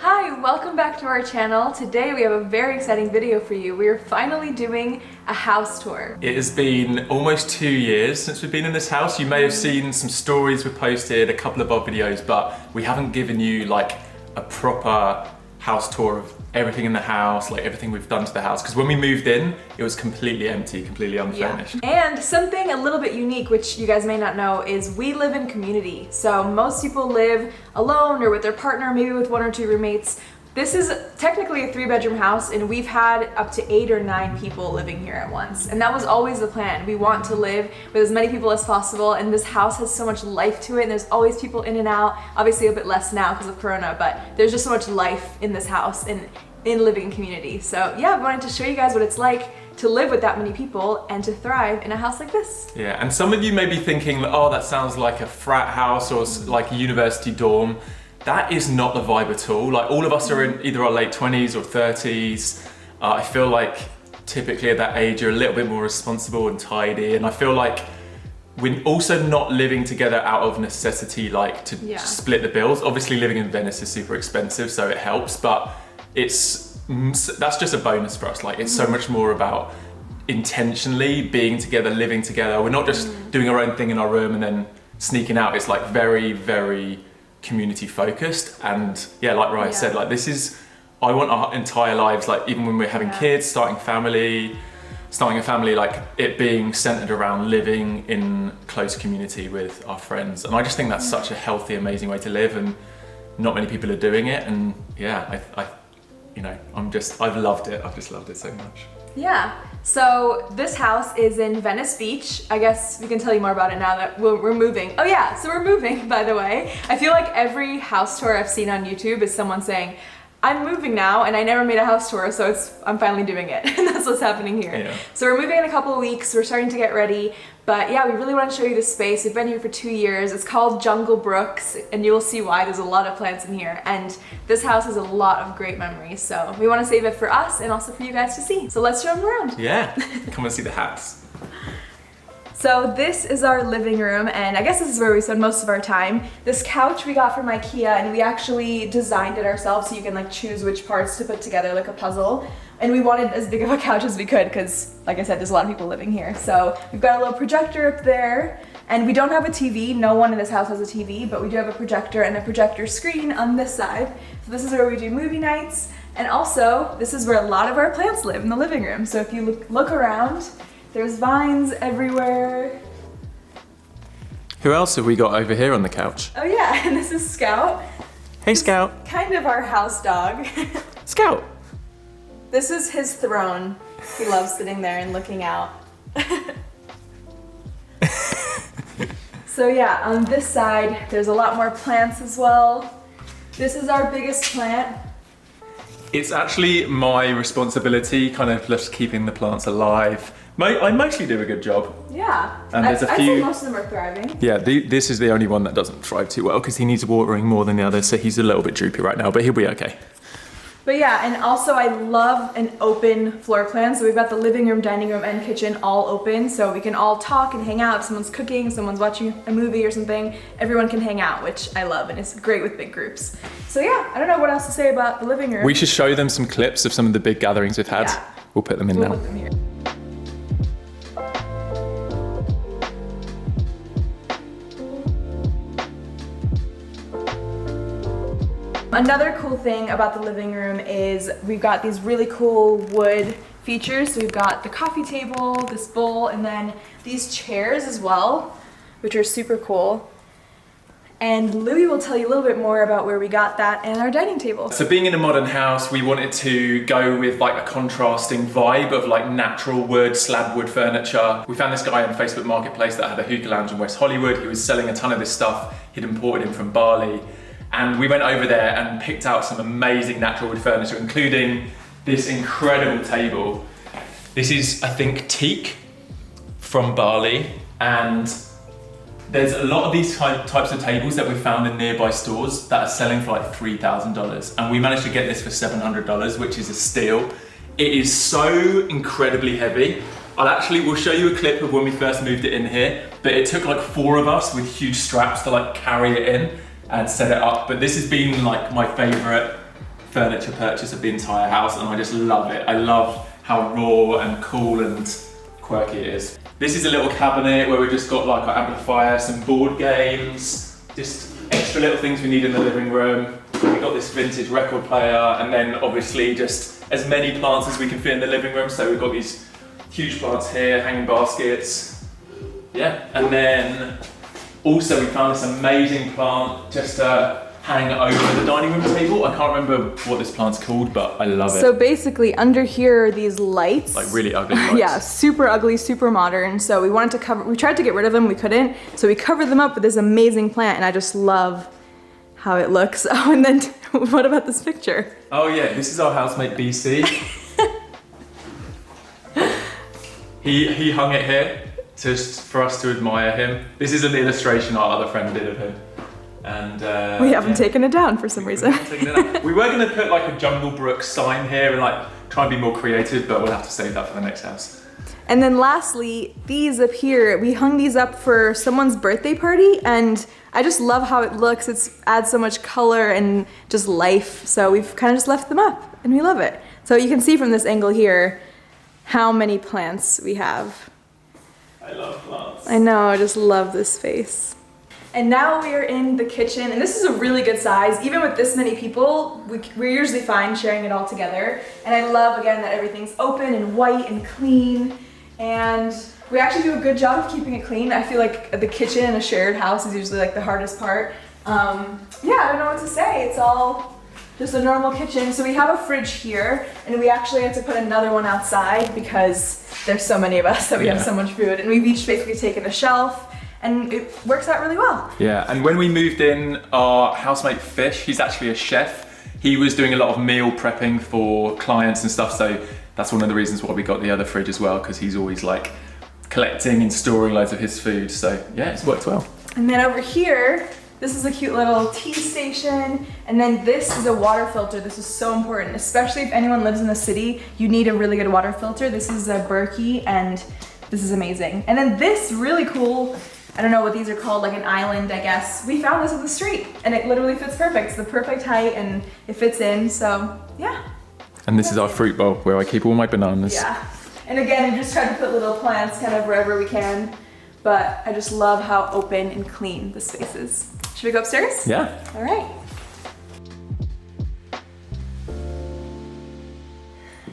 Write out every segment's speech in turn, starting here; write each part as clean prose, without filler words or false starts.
Hi, welcome back to our channel. Today we have a very exciting video for you. We are finally doing a house tour. It has been almost 2 years since we've been in this house. You may have seen some stories we posted, a couple of our videos, but we haven't given you like a proper house tour of everything in the house, like everything we've done to the house. Because when we moved in, it was completely empty, completely unfurnished. Yeah. And something a little bit unique, which you guys may not know, is we live in community. So most people live alone or with their partner, maybe with 1 or 2 roommates. This is technically a 3-bedroom house, and we've had up to 8 or 9 people living here at once. And that was always the plan. We want to live with as many people as possible, and this house has so much life to it, and there's always people in and out. Obviously a bit less now because of Corona, but there's just so much life in this house and in living community. So yeah, I wanted to show you guys what it's like to live with that many people and to thrive in a house like this. Yeah, and some of you may be thinking, oh, that sounds like a frat house or like a university dorm. That is not the vibe at all. Like, all of us are in either our late 20s or 30s. I feel like typically at that age you're a little bit more responsible and tidy, and I feel like we're also not living together out of necessity, like to split the bills. Obviously living in Venice is super expensive, so it helps, but that's just a bonus for us. Like, it's so much more about intentionally being together, living together. We're not just doing our own thing in our room and then sneaking out. It's like very, very community focused. And yeah, like Raya said, like, this is, I want our entire lives, like even when we're having kids, starting a family, like it being centered around living in close community with our friends. And I just think that's such a healthy, amazing way to live, and not many people are doing it. And yeah, I've loved it. I've just loved it so much. Yeah, so this house is in Venice Beach. I guess we can tell you more about it now that we're moving. Oh yeah, so we're moving, by the way. I feel like every house tour I've seen on YouTube is someone saying, I'm moving now and I never made a house tour, so I'm finally doing it. And that's what's happening here. Yeah. So we're moving in a couple of weeks, we're starting to get ready. But yeah, we really want to show you this space. We've been here for 2 years. It's called Jungle Brooks, and you'll see why. There's a lot of plants in here, and this house has a lot of great memories. So we want to save it for us and also for you guys to see. So let's show them around. Yeah, come and see the house. So this is our living room, and I guess this is where we spend most of our time. This couch we got from IKEA, and we actually designed it ourselves, so you can like choose which parts to put together like a puzzle. And we wanted as big of a couch as we could because, like I said, there's a lot of people living here. So we've got a little projector up there, and we don't have a TV. No one in this house has a TV, but we do have a projector and a projector screen on this side. So this is where we do movie nights, and also this is where a lot of our plants live, in the living room. So if you look around, there's vines everywhere. Who else have we got over here on the couch? Oh yeah, and this is Scout. Hey, Scout. Kind of our house dog. Scout. This is his throne. He loves sitting there and looking out. So yeah, on this side, there's a lot more plants as well. This is our biggest plant. It's actually my responsibility, kind of just keeping the plants alive. I mostly do a good job. Yeah, and there's I'd say most of them are thriving. Yeah, this is the only one that doesn't thrive too well because he needs watering more than the others, so he's a little bit droopy right now, but he'll be okay. But yeah, and also I love an open floor plan. So we've got the living room, dining room, and kitchen all open, so we can all talk and hang out. If someone's cooking, someone's watching a movie or something, everyone can hang out, which I love, and it's great with big groups. So yeah, I don't know what else to say about the living room. We should show them some clips of some of the big gatherings we've had. Yeah. We'll put them in now. Put them here. Another cool thing about the living room is we've got these really cool wood features. So we've got the coffee table, this bowl, and then these chairs as well, which are super cool. And Louis will tell you a little bit more about where we got that and our dining table. So being in a modern house, we wanted to go with like a contrasting vibe of like natural wood, slab wood furniture. We found this guy on Facebook Marketplace that had a hookah lounge in West Hollywood. He was selling a ton of this stuff. He'd imported in from Bali. And we went over there and picked out some amazing natural wood furniture, including this incredible table. This is, I think, teak from Bali. And there's a lot of these types of tables that we found in nearby stores that are selling for like $3,000. And we managed to get this for $700, which is a steal. It is so incredibly heavy. We'll show you a clip of when we first moved it in here, but it took like 4 of us with huge straps to like carry it in and set it up. But this has been like my favorite furniture purchase of the entire house, and I just love it. I love how raw and cool and quirky it is. This is a little cabinet where we've just got like our amplifier, some board games, just extra little things we need in the living room. We've got this vintage record player, and then obviously just as many plants as we can fit in the living room. So we've got these huge plants here, hanging baskets. Yeah, and then also we found this amazing plant just hang over the dining room table. I can't remember what this plant's called, but I love it. So basically under here are these lights. Like really ugly lights. Yeah, super ugly, super modern. So we wanted to we tried to get rid of them, we couldn't. So we covered them up with this amazing plant, and I just love how it looks. Oh, and then what about this picture? Oh yeah, this is our housemate BC. He hung it here just for us to admire him. This is an illustration our other friend did of him. And we haven't taken it down for some reason. We were gonna put like a Jungle Brook sign here and like try and be more creative, but we'll have to save that for the next house. And then lastly, these up here, we hung these up for someone's birthday party, and I just love how it looks. It adds so much color and just life. So we've kind of just left them up, and we love it. So you can see from this angle here how many plants we have. I love plants. I know, I just love this space. And now we are in the kitchen, and this is a really good size. Even with this many people, we're usually fine sharing it all together. And I love, again, that everything's open and white and clean. And we actually do a good job of keeping it clean. I feel like the kitchen in a shared house is usually like the hardest part. Yeah, I don't know what to say. It's all just a normal kitchen. So we have a fridge here, and we actually had to put another one outside because there's so many of us that we have so much food. And we've each basically taken a shelf, and it works out really well. Yeah, and when we moved in, our housemate Fish, he's actually a chef. He was doing a lot of meal prepping for clients and stuff, so that's one of the reasons why we got the other fridge as well, because he's always like collecting and storing loads of his food. So yeah, it's worked well. And then over here, this is a cute little tea station. And then this is a water filter. This is so important, especially if anyone lives in the city, you need a really good water filter. This is a Berkey, and this is amazing. And then this really cool, I don't know what these are called, like an island, I guess. We found this on the street, and it literally fits perfect. It's the perfect height, and it fits in, so yeah. And this is our fruit bowl where I keep all my bananas. Yeah, and again, we just try to put little plants kind of wherever we can, but I just love how open and clean the space is. Should we go upstairs? Yeah. All right.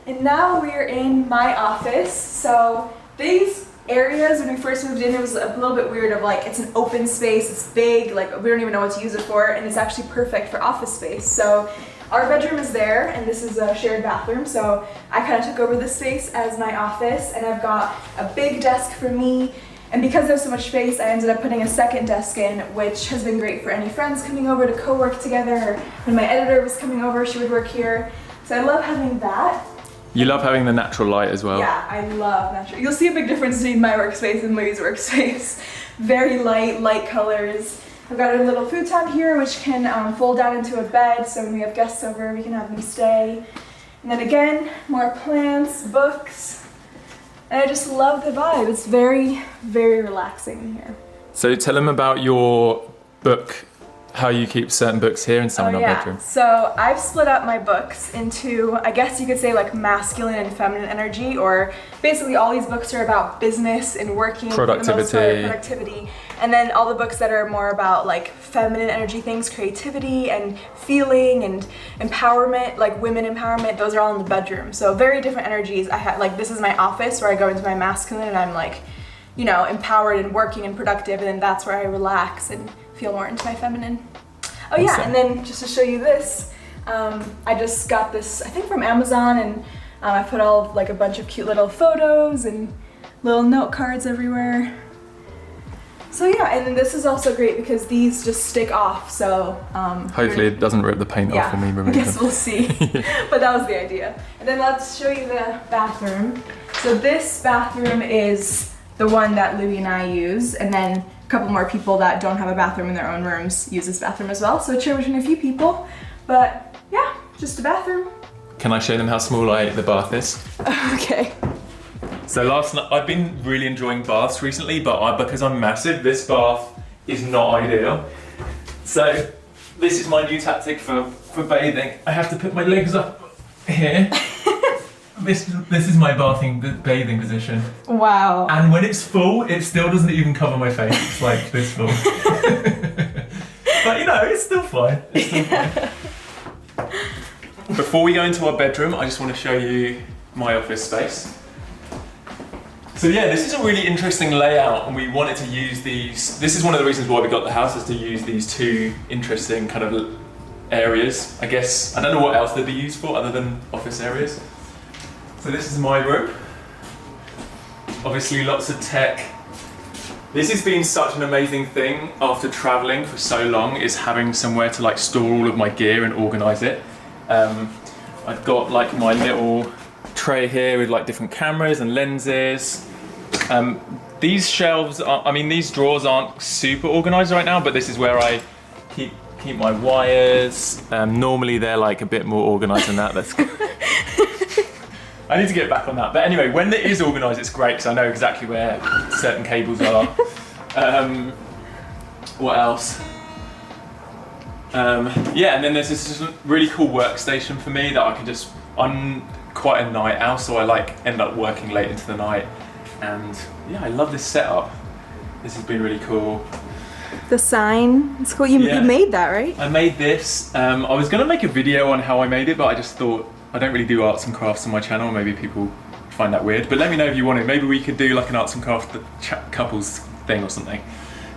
And now we're in my office. So these areas, when we first moved in, it was a little bit weird of like, it's an open space, it's big, like we don't even know what to use it for, and it's actually perfect for office space. So our bedroom is there, and this is a shared bathroom, so I kind of took over this space as my office, and I've got a big desk for me, and because there's so much space, I ended up putting a second desk in, which has been great for any friends coming over to co-work together, or when my editor was coming over, she would work here. So I love having that. You love having the natural light as well. Yeah, I love natural. You'll see a big difference between my workspace and Louis' workspace. Very light colors. I've got a little futon here, which can fold down into a bed, so when we have guests over, we can have them stay. And then again, more plants, books, and I just love the vibe. It's very, very relaxing in here. So tell them about your book, how you keep certain books here and some in our bedroom. So I've split up my books into, I guess you could say, like masculine and feminine energy, or basically all these books are about business and working, productivity, and then all the books that are more about like feminine energy things, creativity and feeling and empowerment, like women empowerment, those are all in the bedroom. So very different energies. I have, like, this is my office where I go into my masculine and I'm like, you know, empowered and working and productive, and then that's where I relax and feel more into my feminine. Oh yeah, awesome. And then just to show you this, I just got this, I think from Amazon, and I put all like a bunch of cute little photos and little note cards everywhere. So yeah, and then this is also great because these just stick off, so hopefully it doesn't rip the paint off when we remove them. I guess we'll see, but that was the idea. And then let's show you the bathroom. So this bathroom is the one that Louis and I use, and then a couple more people that don't have a bathroom in their own rooms use this bathroom as well. So it's shared between a few people, but yeah, just a bathroom. Can I show them how small the bath is? Okay. So last night, I've been really enjoying baths recently, but because I'm massive, this bath is not ideal. So this is my new tactic for bathing. I have to put my legs up here. This is my bathing position. Wow. And when it's full, it still doesn't even cover my face. It's like this full. But you know, it's still fine. It's still fine. Before we go into our bedroom, I just want to show you my office space. So yeah, this is a really interesting layout, and we wanted to use these. This is one of the reasons why we got the house, is to use these two interesting kind of areas. I guess, I don't know what else they'd be used for other than office areas. So this is my room. Obviously lots of tech. This has been such an amazing thing after traveling for so long, is having somewhere to like store all of my gear and organize it. I've got like my little tray here with like different cameras and lenses. These shelves are, I mean, these drawers aren't super organized right now, but this is where I keep my wires. Normally they're like a bit more organized than that. That's I need to get back on that. But anyway, when it is organised, it's great because I know exactly where certain cables are. What else? Yeah, and then there's this really cool workstation for me that I can just, I'm quite a night owl, so I like end up working late into the night. And yeah, I love this setup. This has been really cool. The sign, it's cool. You made that, right? I made this. I was going to make a video on how I made it, but I just thought, I don't really do arts and crafts on my channel. Maybe people find that weird, but let me know if you want to. Maybe we could do like an arts and crafts couples thing or something.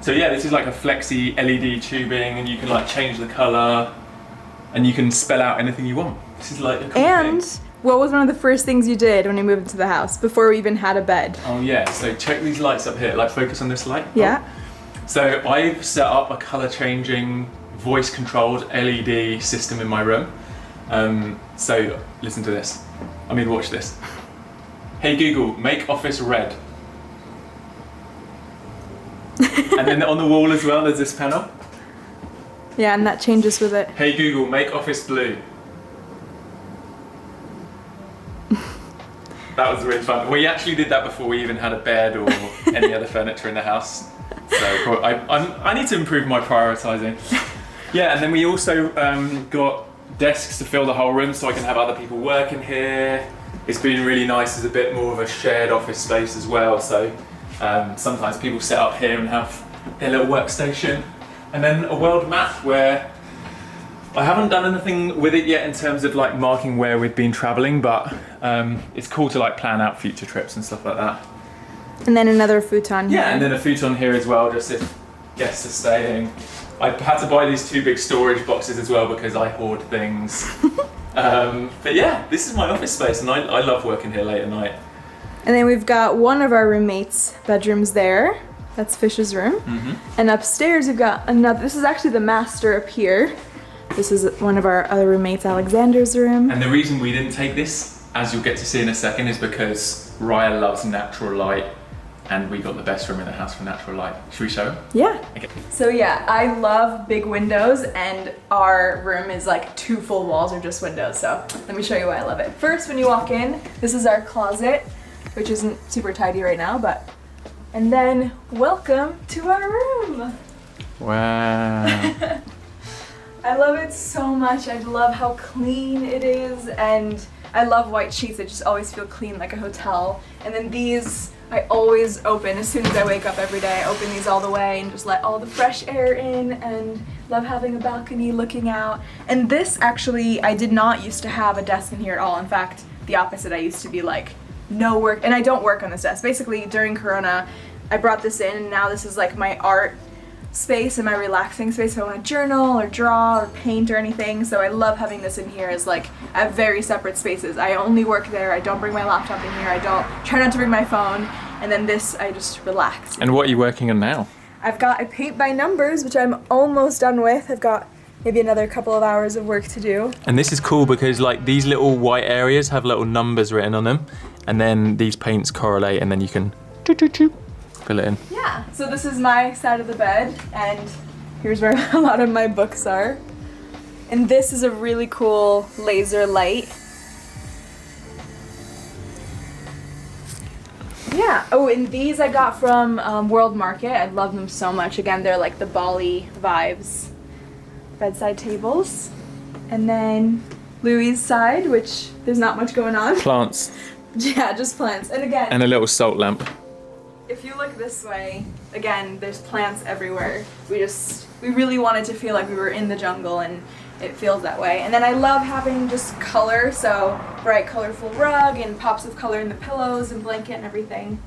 So yeah, this is like a flexi LED tubing, and you can like change the color, and you can spell out anything you want. This is like a cool thing. What was one of the first things you did when you moved into the house before we even had a bed? Oh yeah, so check these lights up here. Like focus on this light. Yeah. So I've set up a color changing, voice controlled LED system in my room. So listen to this. I mean, watch this. Hey Google, make office red. And then on the wall as well, there's this panel. Yeah, and that changes with it. Hey Google, make office blue. That was really fun. We actually did that before we even had a bed or any other furniture in the house. So I need to improve my prioritizing. Yeah, and then we also got desks to fill the whole room so I can have other people working here. It's been really nice as a bit more of a shared office space as well. So sometimes people set up here and have their little workstation. And then a world map where I haven't done anything with it yet in terms of like marking where we've been traveling, but it's cool to like plan out future trips and stuff like that. And then another futon here. Yeah, and then a futon here as well, just if guests are staying. I had to buy these two big storage boxes as well because I hoard things. But yeah, this is my office space, and I love working here late at night. And then we've got one of our roommates' bedrooms there. That's Fish's room. Mm-hmm. And upstairs we've got another. This is actually the master up here. This is one of our other roommates, Alexander's room. And the reason we didn't take this, as you'll get to see in a second, is because Raya loves natural light, and we got the best room in the house for natural light. Should we show them? Yeah. Okay. So yeah, I love big windows, and our room is like 2 full walls or just windows. So let me show you why I love it. First, when you walk in, this is our closet, which isn't super tidy right now, but, and then welcome to our room. Wow. I love it so much. I love how clean it is, and I love white sheets. They just always feel clean, like a hotel. And then these, I always open as soon as I wake up every day. I open these all the way and just let all the fresh air in, and love having a balcony looking out. And this actually, I did not used to have a desk in here at all. In fact, the opposite. I used to be like, no work, and I don't work on this desk. Basically, during Corona, I brought this in, and now this is like my art space and my relaxing space if I want to journal or draw or paint or anything. So I love having this in here as like, I have very separate spaces. I only work there. I don't bring my laptop in here. I don't try not to bring my phone. And then this, I just relax. And what are you working on now? I've got a paint by numbers, which I'm almost done with. I've got maybe another couple of hours of work to do. And this is cool because like these little white areas have little numbers written on them, and then these paints correlate, and then you can fill it in. Yeah, so this is my side of the bed, and here's where a lot of my books are. And this is a really cool laser light. Yeah, oh, and these I got from World Market. I love them so much. Again, they're like the Bali vibes. bedside tables. And then Louis' side, which there's not much going on. Plants. Yeah, just plants. And again, And a little salt lamp. if you look this way, again, there's plants everywhere. We really wanted to feel like we were in the jungle, and it feels that way. And then I love having just color, so bright colorful rug and pops of color in the pillows and blanket and everything.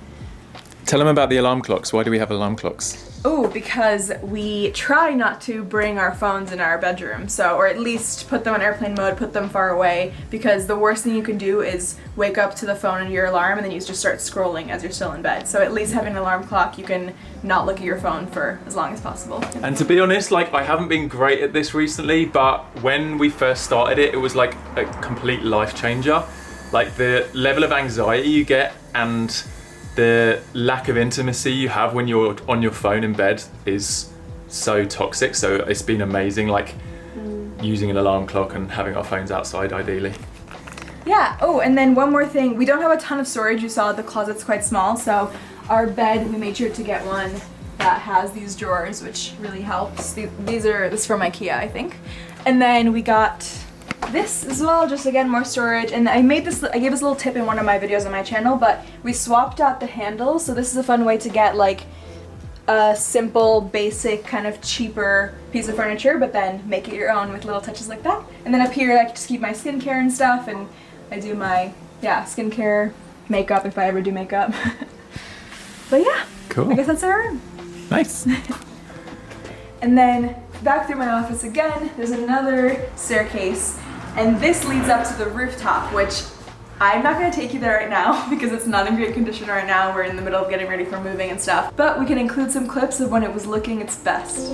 Tell them about the alarm clocks. Why do we have alarm clocks? Oh, because we try not to bring our phones in our bedroom, so, or at least put them on airplane mode, put them far away, because the worst thing you can do is wake up to the phone and your alarm and then you just start scrolling as you're still in bed. So at least having an alarm clock, you can not look at your phone for as long as possible. And to be honest, like, I haven't been great at this recently, but when we first started it, it was like a complete life changer. Like, the level of anxiety you get and the lack of intimacy you have when you're on your phone in bed is so toxic. So it's been amazing, like using an alarm clock and having our phones outside ideally. Yeah, oh, and then one more thing. We don't have a ton of storage. You saw the closet's quite small, so our bed, we made sure to get one that has these drawers, which really helps. This is from IKEA, I think. And then we got this as well, just again more storage. And I gave this little tip in one of my videos on my channel, but we swapped out the handles, so this is a fun way to get like a simple, basic, kind of cheaper piece of furniture, but then make it your own with little touches like that. And then up here I can just keep my skincare and stuff, and I do my skincare, makeup if I ever do makeup. But yeah, cool. I guess that's our room. Nice. And then back through my office again, there's another staircase, and this leads up to the rooftop, which I'm not going to take you there right now because it's not in great condition right now. We're in the middle of getting ready for moving and stuff, but we can include some clips of when it was looking its best.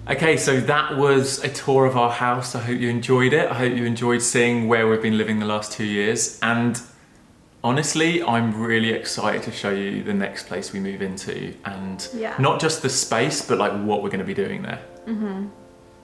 Okay, so that was a tour of our house. I hope you enjoyed it. I hope you enjoyed seeing where we've been living the last 2 years. And honestly, I'm really excited to show you the next place we move into, and not just the space, but like what we're going to be doing there. Mm-hmm.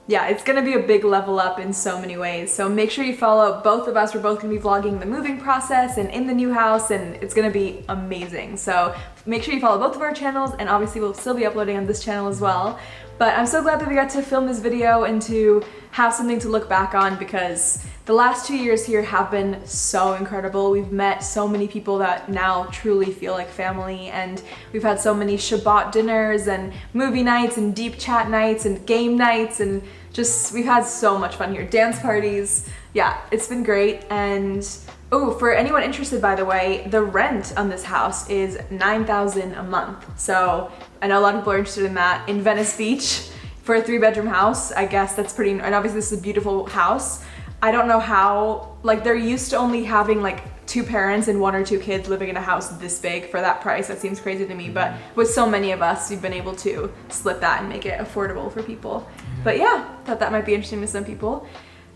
Yeah, it's going to be a big level up in so many ways. So make sure you follow both of us. We're both going to be vlogging the moving process and in the new house, and it's going to be amazing. So make sure you follow both of our channels, and obviously we'll still be uploading on this channel as well. But I'm so glad that we got to film this video and to have something to look back on, because the last 2 years here have been so incredible. We've met so many people that now truly feel like family, and we've had so many Shabbat dinners and movie nights and deep chat nights and game nights, and just we've had so much fun here. Dance parties. Yeah, it's been great. And oh, for anyone interested, by the way, the rent on this house is $9,000 a month. So I know a lot of people are interested in that. In Venice Beach, for a 3-bedroom house, I guess that's pretty, and obviously this is a beautiful house. I don't know how, like, they're used to only having like 2 parents and 1 or 2 kids living in a house this big for that price. That seems crazy to me, but with so many of us, we've been able to split that and make it affordable for people. But yeah, thought that might be interesting to some people.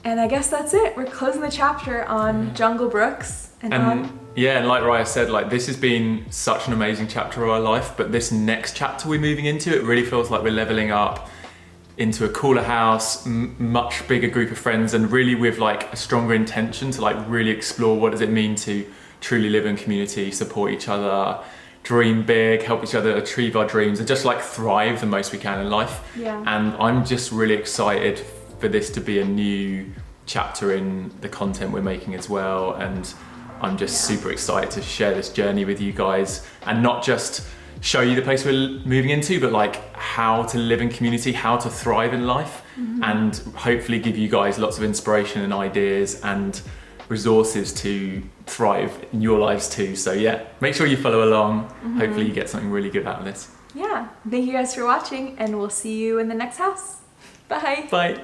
And I guess that's it. We're closing the chapter on Jungle Brooks. Yeah, and like Raya said, like, this has been such an amazing chapter of our life, but this next chapter we're moving into, it really feels like we're leveling up into a cooler house, much bigger group of friends, and really with like a stronger intention to like really explore what does it mean to truly live in community, support each other, dream big, help each other achieve our dreams, and just like thrive the most we can in life. Yeah. And I'm just really excited for this to be a new chapter in the content we're making as well, and I'm just super excited to share this journey with you guys, and not just show you the place we're moving into, but like how to live in community, how to thrive in life, and hopefully give you guys lots of inspiration and ideas and resources to thrive in your lives too. So yeah, make sure you follow along. Hopefully you get something really good out of this. Yeah, thank you guys for watching, and we'll see you in the next house. Bye. Bye.